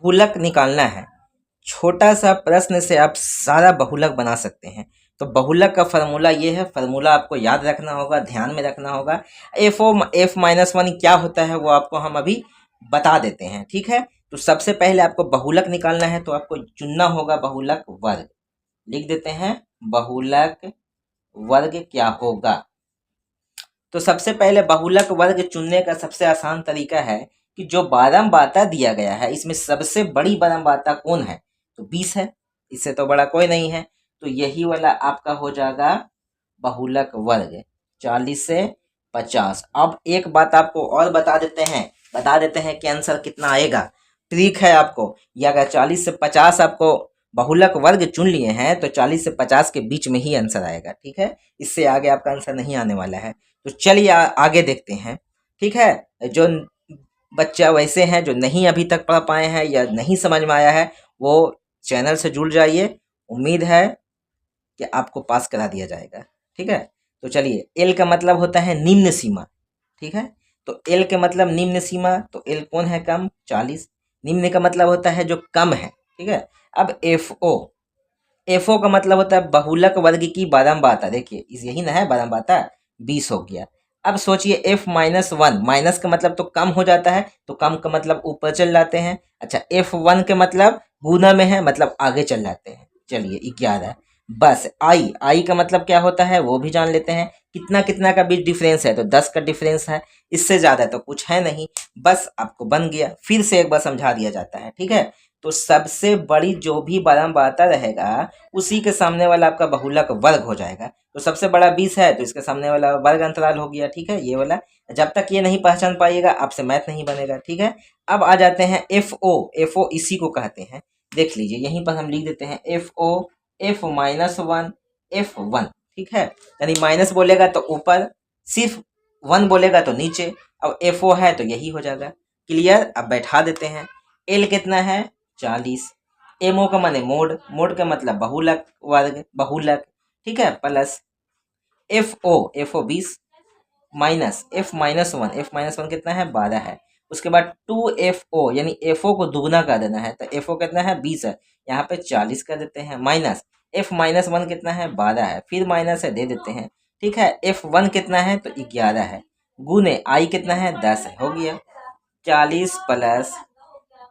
बहुलक निकालना है, छोटा सा प्रश्न से आप सारा बहुलक बना सकते हैं। तो बहुलक का फार्मूला ये है, फार्मूला आपको याद रखना होगा, ध्यान में रखना होगा। f-1 क्या होता है वो आपको हम अभी बता देते हैं, ठीक है। तो सबसे पहले आपको बहुलक निकालना है, तो आपको चुनना होगा बहुलक वर्ग। लिख देते हैं बहुलक वर्ग क्या होगा। तो सबसे पहले बहुलक वर्ग चुनने का सबसे आसान तरीका है कि जो बारंबारता दिया गया है इसमें सबसे बड़ी बारंबारता कौन है, तो 20 है, इससे तो बड़ा कोई नहीं है। तो यही वाला आपका हो जाएगा बहुलक वर्ग, 40 से 50। अब एक बात आपको और बता देते हैं कि आंसर कितना आएगा। ट्रिक है आपको, ये अगर 40 से 50 आपको बहुलक वर्ग चुन लिए हैं तो 40 से 50 के बीच में ही आंसर आएगा, ठीक है। इससे आगे आपका आंसर नहीं आने वाला है। तो चलिए आगे देखते हैं, ठीक है। जो बच्चा वैसे हैं जो नहीं अभी तक पढ़ पाए हैं या नहीं समझ में आया है, वो चैनल से जुड़ जाइए, उम्मीद है कि आपको पास करा दिया जाएगा, ठीक है। तो चलिए, एल का मतलब होता है निम्न सीमा, ठीक है। तो एल के मतलब निम्न सीमा, तो एल कौन है कम, 40। निम्न का मतलब होता है जो कम है, ठीक है। अब एफ ओ का मतलब होता है बहुलक वर्ग की बारंबारता। देखिए यही ना है बारंबारता, 20 हो गया। अब सोचिए f-1, माइनस का मतलब तो कम हो जाता है, तो कम का मतलब ऊपर चल जाते हैं। अच्छा, f1 के मतलब गुना में है, मतलब आगे चल जाते हैं। चलिए 11। बस आई का मतलब क्या होता है वो भी जान लेते हैं। कितना कितना का बीच डिफरेंस है, तो 10 का डिफरेंस है, इससे ज़्यादा तो कुछ है नहीं। बस आपको बन गया, फिर से एक बार समझा दिया जाता है, ठीक है। तो सबसे बड़ी जो भी बारंबारता रहेगा उसी के सामने वाला आपका बहुलक वर्ग हो जाएगा। तो सबसे बड़ा 20 है, तो इसके सामने वाला वर्ग अंतराल हो गया, ठीक है, ये वाला। जब तक ये नहीं पहचान पाइएगा आपसे मैथ नहीं बनेगा, ठीक है। अब आ जाते हैं एफ ओ इसी को कहते हैं। देख लीजिए यहीं पर हम लिख देते हैं f-1 f1, ठीक है। यानी माइनस बोलेगा तो ऊपर, सिर्फ 1 बोलेगा तो नीचे। अब FO है तो यही हो जाएगा। क्लियर, अब बैठा देते हैं। एल कितना है, 40। एमओ का माने मोड का मतलब बहुलक वर्ग, बहुलक, ठीक है, प्लस FO 20 माइनस f-1 कितना है, 12 है। उसके बाद 2FO यानी FO को दुगना कर देना है, तो FO कितना है, 20 है, यहाँ पे 40 कर देते हैं। माइनस f-1 कितना है, 12 है, फिर माइनस है दे देते हैं, ठीक है। f1 कितना है, तो 11 है, गुने आई कितना है, 10 है, हो गया। 40 प्लस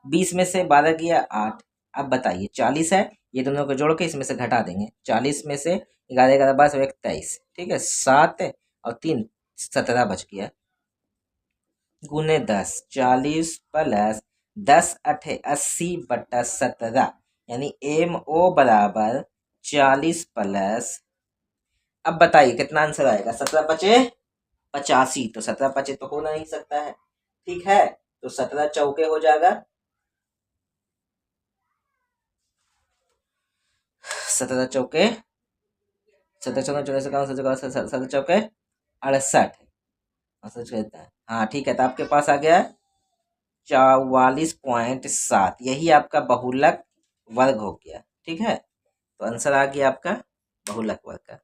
20 में से 12 गया 8। अब बताइए 40 है, ये दोनों को जोड़ के इसमें से घटा देंगे। 40 में से 11 11 12 23, ठीक है, 7 और 3 17 बच गया, गुने 10। 40 प्लस 10 अठे 80/17, यानी MO बराबर 40 प्लस, अब बताइए कितना आंसर आएगा, 17 पचे 85। तो 17 पचे तो हो नहीं सकता है, ठीक है। तो 17 चौके हो जाएगा, 17 चौके 17 चौके 17 चौके 68, हाँ ठीक है। तो आपके पास आ गया 44.7, यही आपका बहुलक वर्ग हो गया, ठीक है। तो आंसर आ गया आपका बहुलक वर्ग का।